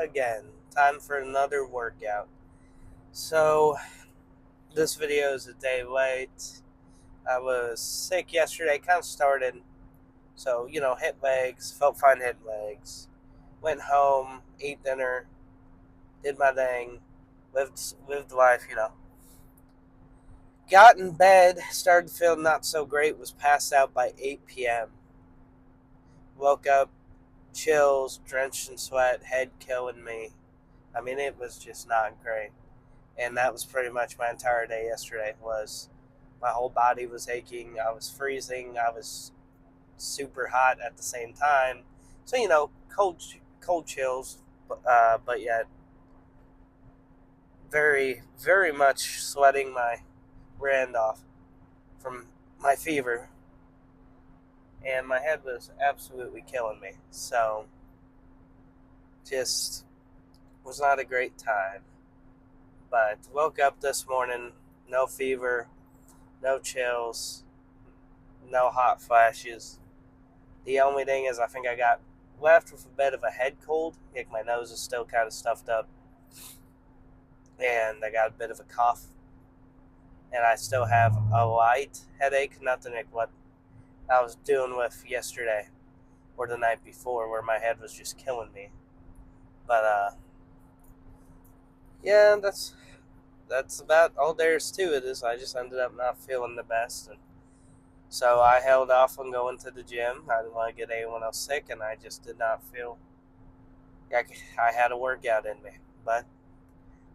again. Time for another workout. So, this video is a day late. I was sick yesterday, kind of started. So, hit legs, felt fine hitting legs. Went home, ate dinner, did my thing, lived life. Got in bed, started to feel not so great, was passed out by 8 p.m. Woke up, chills, drenched in sweat, head killing me. I mean, it was just not great. And that was pretty much my entire day yesterday. Was my whole body was aching. I was freezing. I was super hot at the same time. So cold chills, but yet very very much sweating my rear end off from my fever, and my head was absolutely killing me. So just was not a great time. But woke up this morning, no fever, no chills, no hot flashes. The only thing is, I think I got left with a bit of a head cold. Like my nose is still kind of stuffed up, and I got a bit of a cough, and I still have a light headache. Nothing like what I was dealing with yesterday or the night before, where my head was just killing me. But yeah, that's about all there is to it. Is I just ended up not feeling the best, and so I held off on going to the gym. I didn't want to get anyone else sick, and I just did not feel like I had a workout in me. But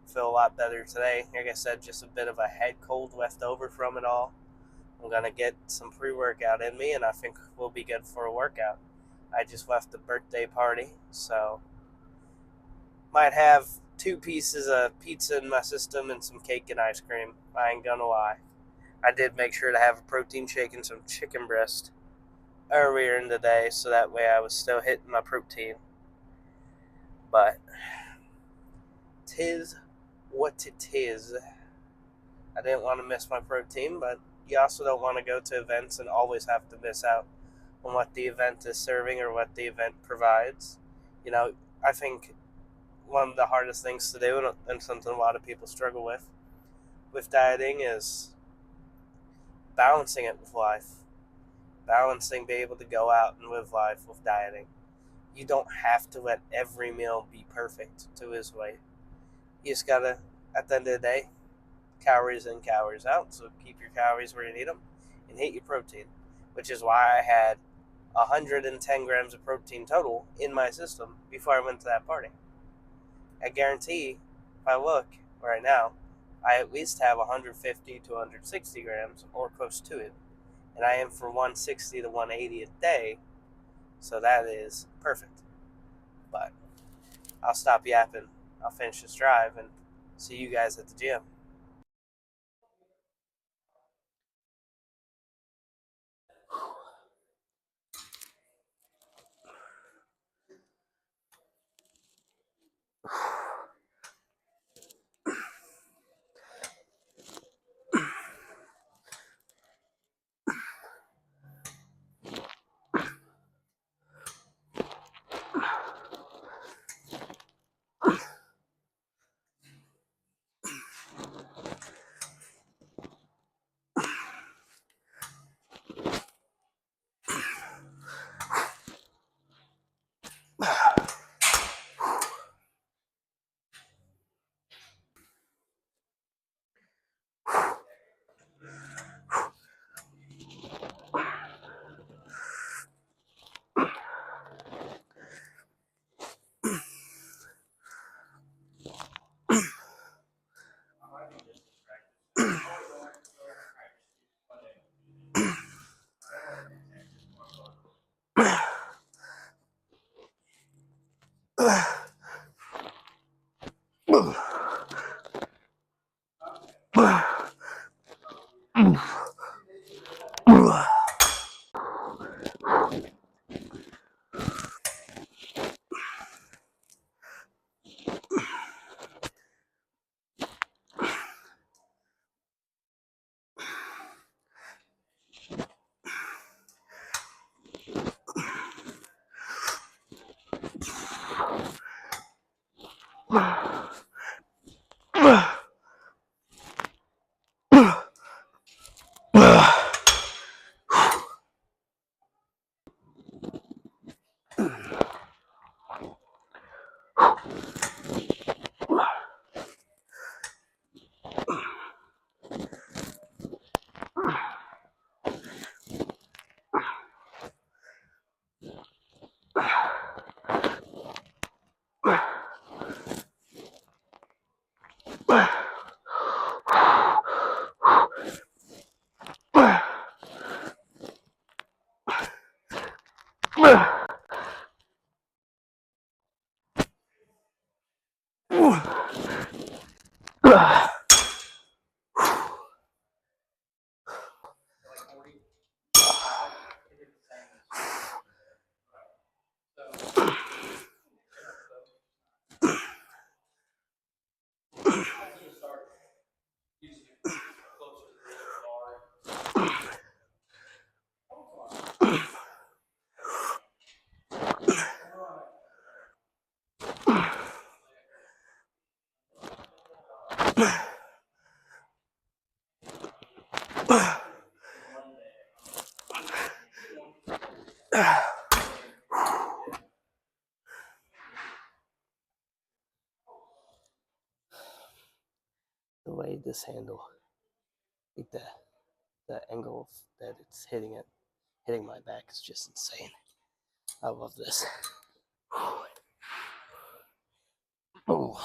I feel a lot better today. Like I said, just a bit of a head cold left over from it all. I'm going to get some pre-workout in me, and I think we'll be good for a workout. I just left the birthday party, so might have 2 pieces of pizza in my system and some cake and ice cream. I ain't gonna lie. I did make sure to have a protein shake and some chicken breast earlier in the day, so that way I was still hitting my protein. But 'tis what it is. I didn't want to miss my protein, but you also don't want to go to events and always have to miss out on what the event is serving or what the event provides. I think one of the hardest things to do, and something a lot of people struggle with dieting, is balancing it with life. Balancing, being able to go out and live life with dieting. You don't have to let every meal be perfect to lose weight. You just gotta, at the end of the day, calories in, calories out. So keep your calories where you need them and hit your protein, which is why I had 110 grams of protein total in my system before I went to that party. I guarantee, if I look right now, I at least have 150 to 160 grams or close to it. And I aim for 160 to 180 a day, so that is perfect. But I'll stop yapping. I'll finish this drive and see you guys at the gym. The way this handle, like the angle that it's hitting my back is just insane. I love this. Oh.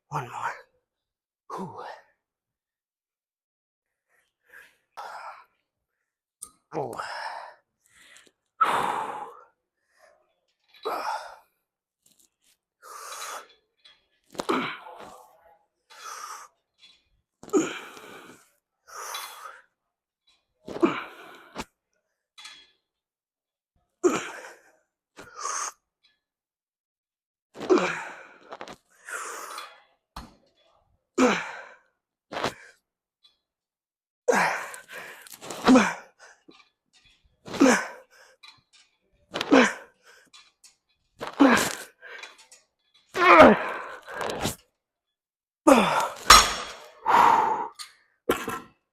One more. Whew. Oh.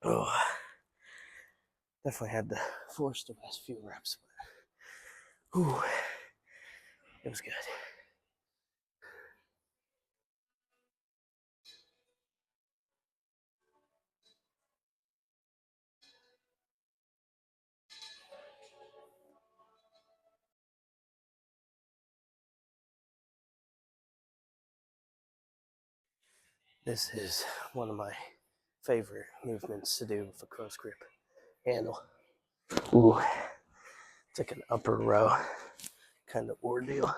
Oh, definitely had to force the last few reps, but whew, it was good. This is one of my favorite movements to do with a close grip handle. Ooh, it's like an upper row kind of ordeal.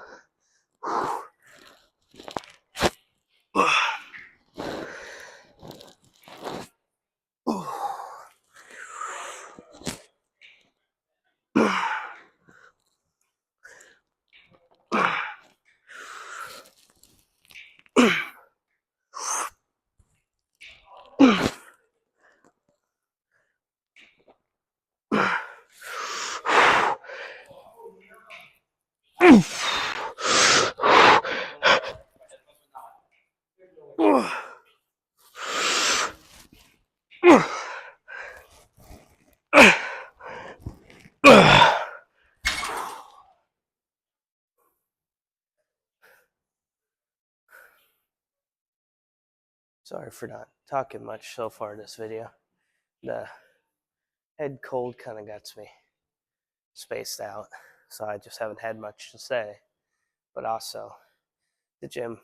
Sorry for not talking much so far in this video. The head cold kind of gets me spaced out, so I just haven't had much to say. But also, the gym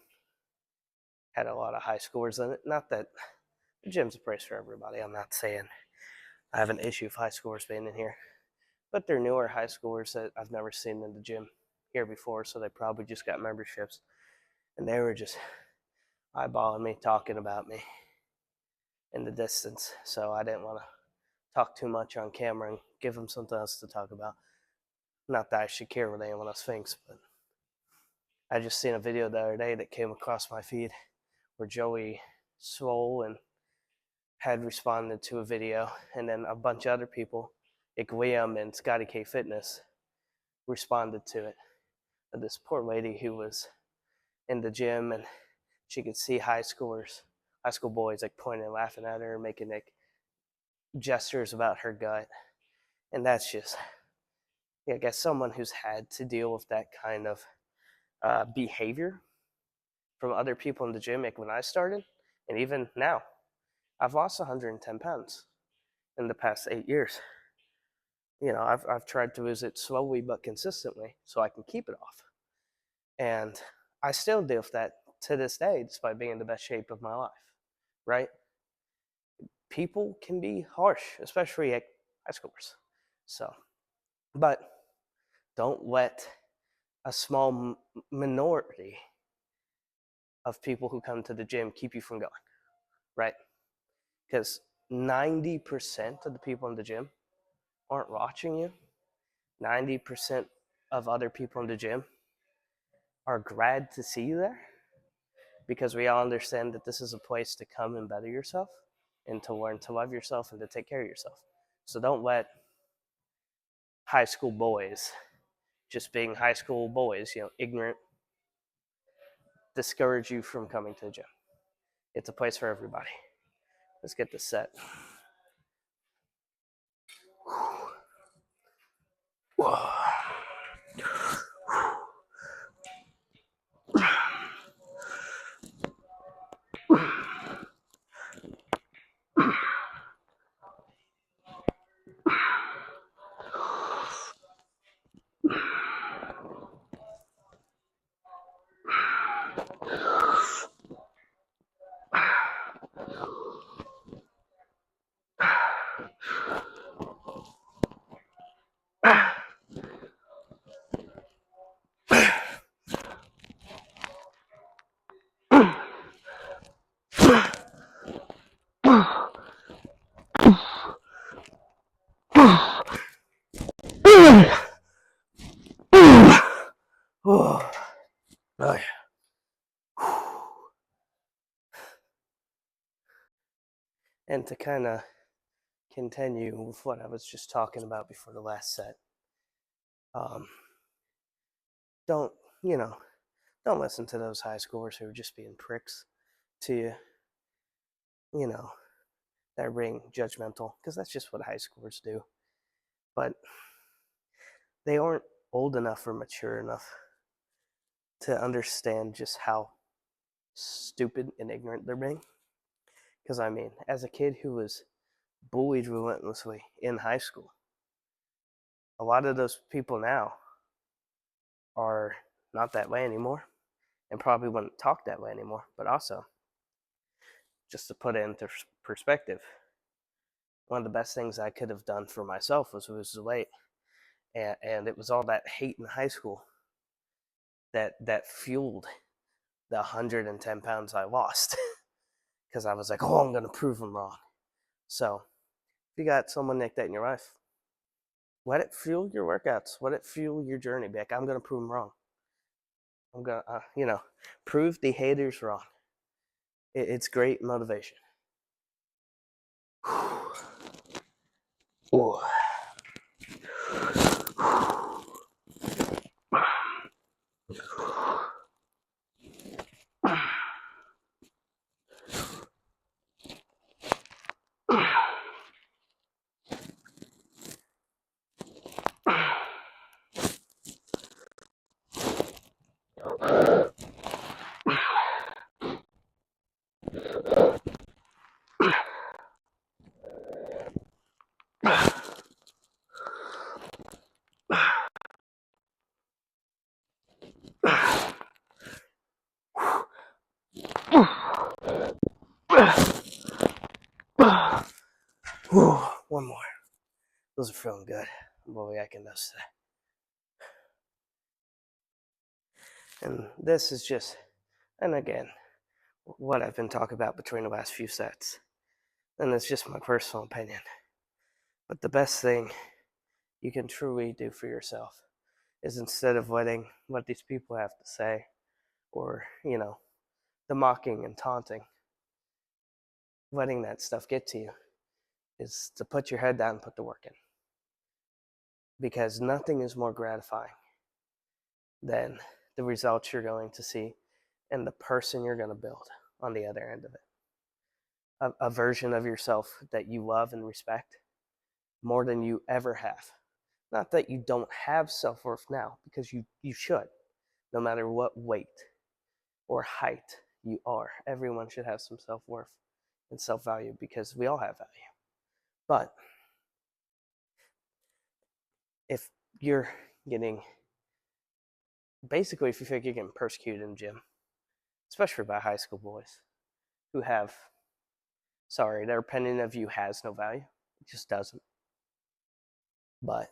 had a lot of high scores in it. Not that the gym's a place for everybody. I'm not saying I have an issue with high scores being in here, but they're newer high scores that I've never seen in the gym here before, so they probably just got memberships. And they were just eyeballing me, talking about me in the distance, so I didn't want to talk too much on camera and give them something else to talk about. Not that I should care what anyone else thinks, but I just seen a video the other day that came across my feed where Joey Swole and had responded to a video, and then a bunch of other people, like Liam and Scotty K Fitness, responded to it. And this poor lady who was in the gym, and she could see high school boys like pointing and laughing at her, making like gestures about her gut. And that's just, yeah, I guess someone who's had to deal with that kind of behavior from other people in the gym. Like when I started, and even now, I've lost 110 pounds in the past 8 years. I've tried to lose it slowly but consistently so I can keep it off. And I still deal with that to this day, despite being in the best shape of my life, right? People can be harsh, especially at high schoolers. So, but don't let a small minority of people who come to the gym keep you from going, right? Because 90% of the people in the gym aren't watching you. 90% of other people in the gym are glad to see you there, because we all understand that this is a place to come and better yourself and to learn to love yourself and to take care of yourself. So don't let high school boys, just being high school boys, ignorant, discourage you from coming to the gym. It's a place for everybody. Let's get this set. And to kind of continue with what I was just talking about before the last set, don't don't listen to those high schoolers who are just being pricks to you, that are being judgmental, because that's just what high schoolers do. But they aren't old enough or mature enough to understand just how stupid and ignorant they're being. Because I mean, as a kid who was bullied relentlessly in high school, a lot of those people now are not that way anymore and probably wouldn't talk that way anymore. But also, just to put it into perspective, one of the best things I could have done for myself was lose the weight. And it was all that hate in high school that fueled the 110 pounds I lost. Because I was like, oh, I'm going to prove them wrong. So if you got someone like that in your life, let it fuel your workouts. Let it fuel your journey. Be like, I'm going to prove them wrong. I'm going to, prove the haters wrong. It's great motivation. Ooh. One more. Those are feeling good. Boy, I can just say. And this is just, and again, what I've been talking about between the last few sets. And it's just my personal opinion. But the best thing you can truly do for yourself is, instead of letting what these people have to say, or, the mocking and taunting, letting that stuff get to you, is to put your head down and put the work in. Because nothing is more gratifying than the results you're going to see and the person you're going to build on the other end of it. A version of yourself that you love and respect more than you ever have. Not that you don't have self-worth now, because you should, no matter what weight or height you are. Everyone should have some self-worth and self-value, because we all have value. But if you're getting, basically, if you feel like you're getting persecuted in the gym, especially by high school boys who have, sorry, their opinion of you has no value. It just doesn't. But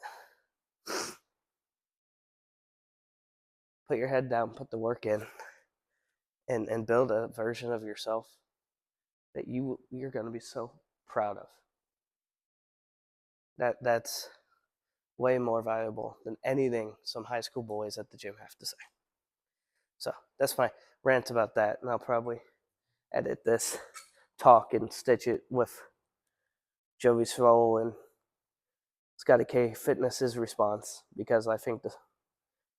put your head down, put the work in, and build a version of yourself that you're going to be so proud of. That's way more valuable than anything some high school boys at the gym have to say. So that's my rant about that, and I'll probably edit this talk and stitch it with Joey Swole and Scotty K Fitness's response, because I think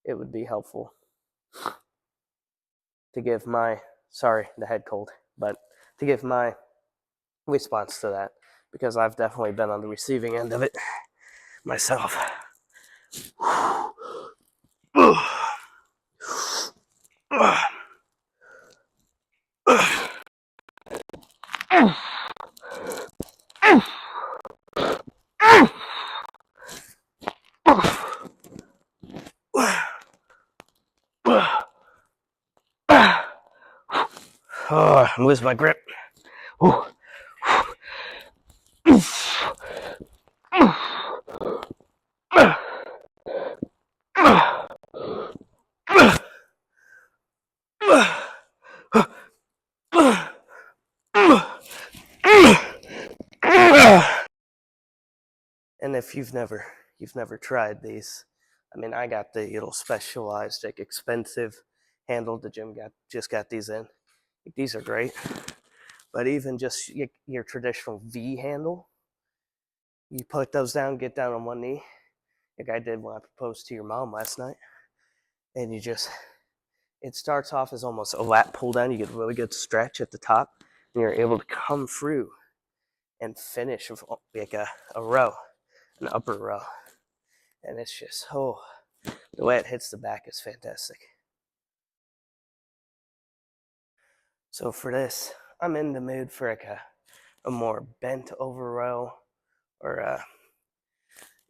it would be helpful to give my, sorry, the head cold, but to give my response to that, because I've definitely been on the receiving end of it myself. Oh, I'm losing my grip. And if you've never tried these, I mean, I got the little specialized, like expensive handle the gym just got these in. These are great, but even just your traditional V handle, you put those down, get down on one knee, like I did when I proposed to your mom last night, and it starts off as almost a lat pull down. You get a really good stretch at the top, and you're able to come through and finish with like a row, an upper row. And it's just, the way it hits the back is fantastic. So for this, I'm in the mood for like a more bent over row, or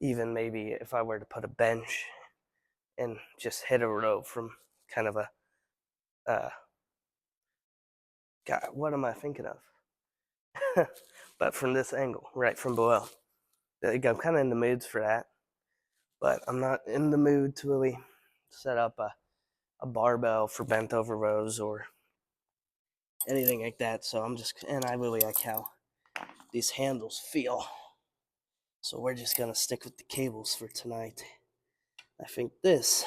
even maybe if I were to put a bench and just hit a row from kind of a, God, what am I thinking of? But from this angle, right from below. I'm kind of in the moods for that, but I'm not in the mood to really set up a barbell for bent over rows or anything like that. So I really like how these handles feel. So we're just gonna stick with the cables for tonight. I think this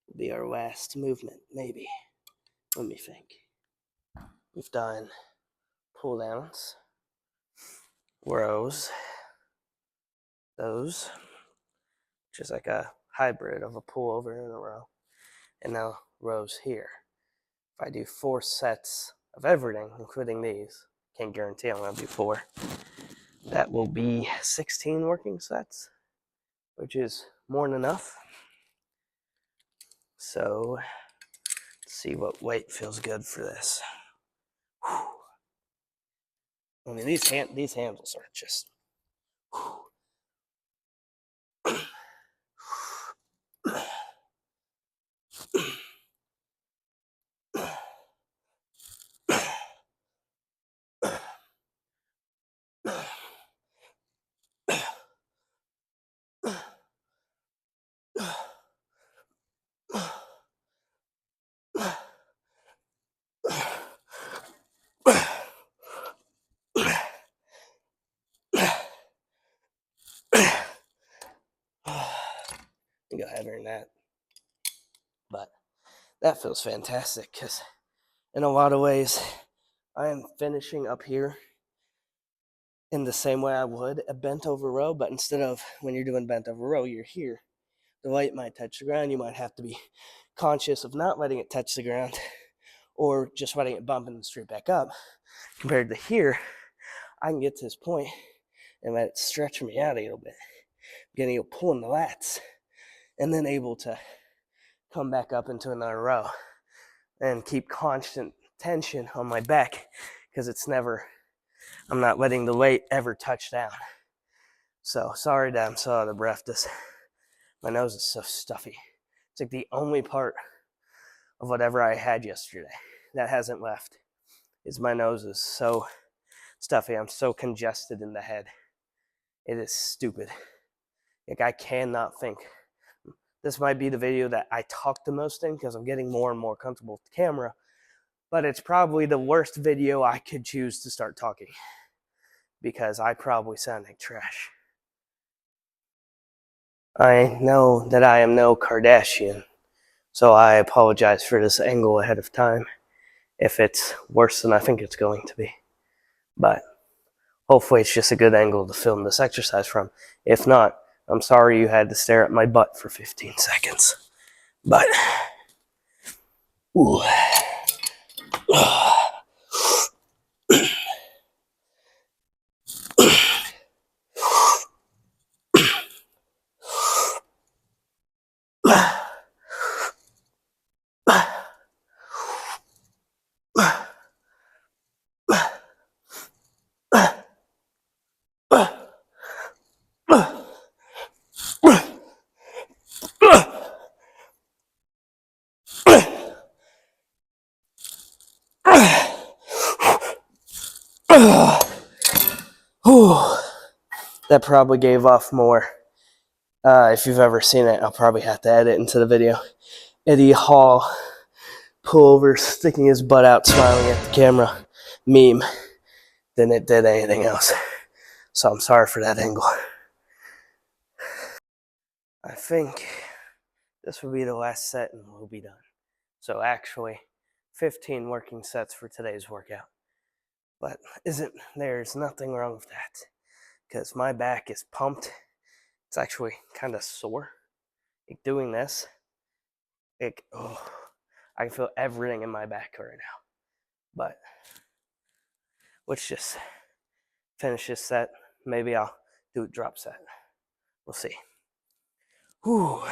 will be our last movement, maybe. Let me think. We've done pull downs, rows, those, which is like a hybrid of a pull over and a row, and now rows here. If I do 4 sets of everything, including these, can't guarantee I'm gonna do 4. That will be 16 working sets, which is more than enough. So let's see what weight feels good for this. Whew. I mean, these handles are just. Go heavier than that, but that feels fantastic because in a lot of ways I am finishing up here in the same way I would a bent over row, but instead of when you're doing bent over row, you're here. The weight might touch the ground. You might have to be conscious of not letting it touch the ground, or just letting it bump and then straight back up. Compared to here, I can get to this point and let it stretch me out a little bit, getting able to pull in the lats, and then able to come back up into another row and keep constant tension on my back because I'm not letting the weight ever touch down. So sorry that I'm so out of breath. My nose is so stuffy. It's like the only part of whatever I had yesterday that hasn't left is my nose is so stuffy. I'm so congested in the head. It is stupid. Like, I cannot think. This might be the video that I talk the most in because I'm getting more and more comfortable with the camera, but it's probably the worst video I could choose to start talking because I probably sound like trash. I know that I am no Kardashian, so I apologize for this angle ahead of time if it's worse than I think it's going to be. But hopefully it's just a good angle to film this exercise from. If not, I'm sorry you had to stare at my butt for 15 seconds. But, ooh. That probably gave off more. If you've ever seen it, I'll probably have to edit into the video. Eddie Hall pullover, sticking his butt out, smiling at the camera meme than it did anything else. So I'm sorry for that angle. I think this will be the last set and we'll be done. So actually, 15 working sets for today's workout. But there's nothing wrong with that because my back is pumped. It's actually kind of sore. Like, doing this, I can feel everything in my back right now. But let's just finish this set. Maybe I'll do a drop set. We'll see. Whew.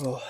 Oh.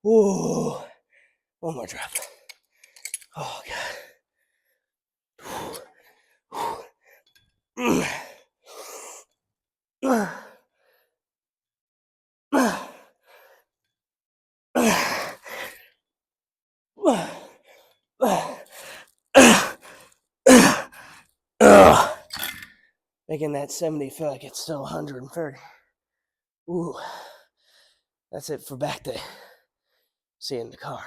Ooh. One more drop. Oh, God. Making that 70 feel like it's still 130. Ooh. That's it for back day. See you in the car.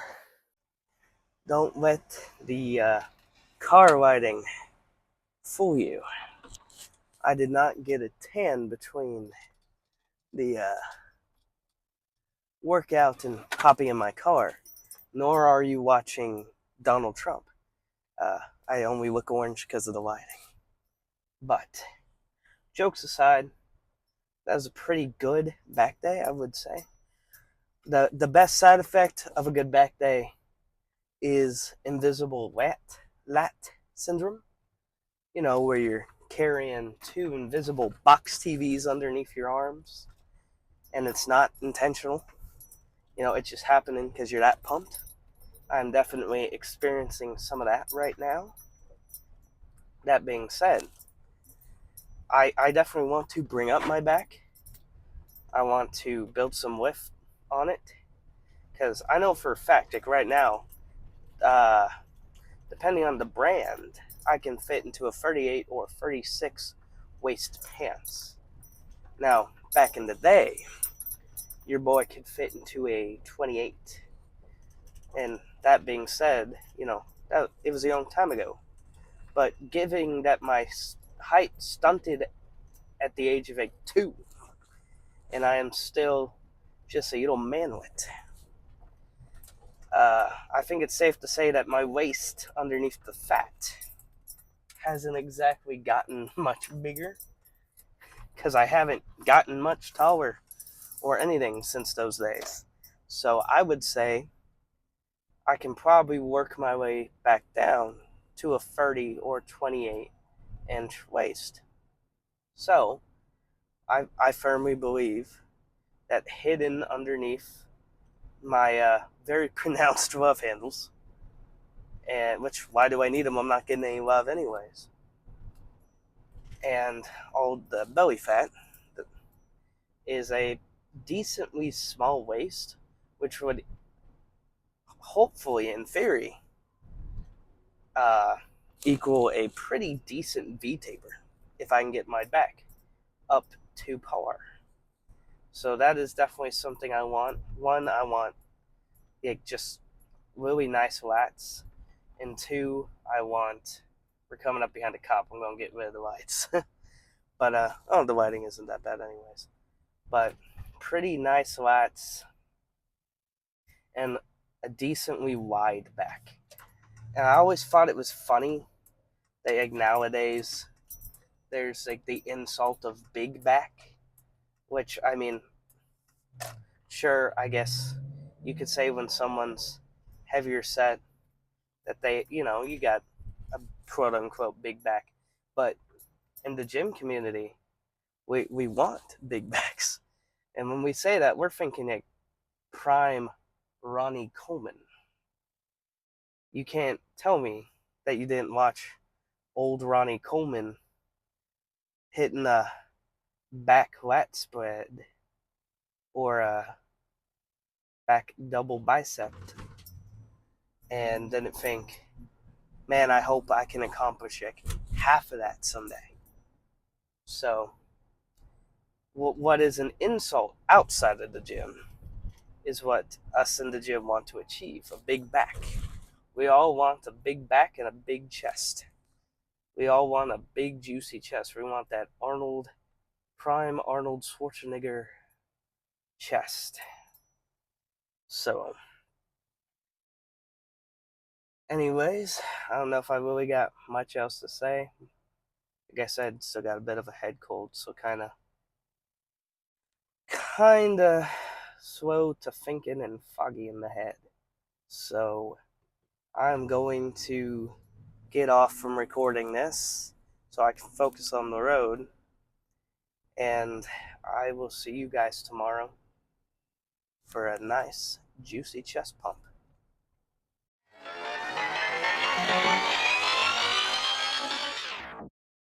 Don't let the car lighting fool you. I did not get a tan between the workout and hopping in my car, nor are you watching Donald Trump. I only look orange because of the lighting. But jokes aside, that was a pretty good back day, I would say. The best side effect of a good back day is invisible lat syndrome. You know, where you're carrying two invisible box TVs underneath your arms, and it's not intentional. You know, it's just happening because you're that pumped. I'm definitely experiencing some of that right now. That being said, I definitely want to bring up my back. I want to build some lift on it because I know for a fact, like right now, uh, depending on the brand, I can fit into a 38 or 36 waist pants. Now, back in the day, your boy could fit into a 28. And that being said, you know, it was a long time ago. But given that my height stunted at the age of a 2, and I am still just a little manlet, I think it's safe to say that my waist underneath the fat hasn't exactly gotten much bigger because I haven't gotten much taller or anything since those days. So I would say I can probably work my way back down to a 30 or 28-inch waist. So I firmly believe that hidden underneath my very pronounced love handles, and which why do I need them? I'm not getting any love anyways. And all the belly fat is a decently small waist, which would hopefully, in theory, uh, equal a pretty decent V taper if I can get my back up to par. So that is definitely something I want. One, I want like just really nice lats, and two, I want. We're coming up behind a cop. I'm gonna get rid of the lights, but oh, the lighting isn't that bad anyways. But pretty nice lats and a decently wide back. And I always thought it was funny that like nowadays there's like the insult of big back, which I mean, sure, I guess you could say when someone's heavier set that they, you know, you got a quote unquote big back. But in the gym community, we want big backs. And when we say that, we're thinking like prime Ronnie Coleman. You can't tell me that you didn't watch old Ronnie Coleman hitting a back lat spread or a back double bicep and didn't think, man, I hope I can accomplish like half of that someday. So, what is an insult outside of the gym is what us in the gym want to achieve, a big back. We all want a big back and a big chest. We all want a big, juicy chest. We want that prime Arnold Schwarzenegger chest. So, anyways, I don't know if I really got much else to say. Like I said, still got a bit of a head cold, so kinda slow to thinking and foggy in the head. So I'm going to get off from recording this so I can focus on the road. And I will see you guys tomorrow for a nice, juicy chest pump.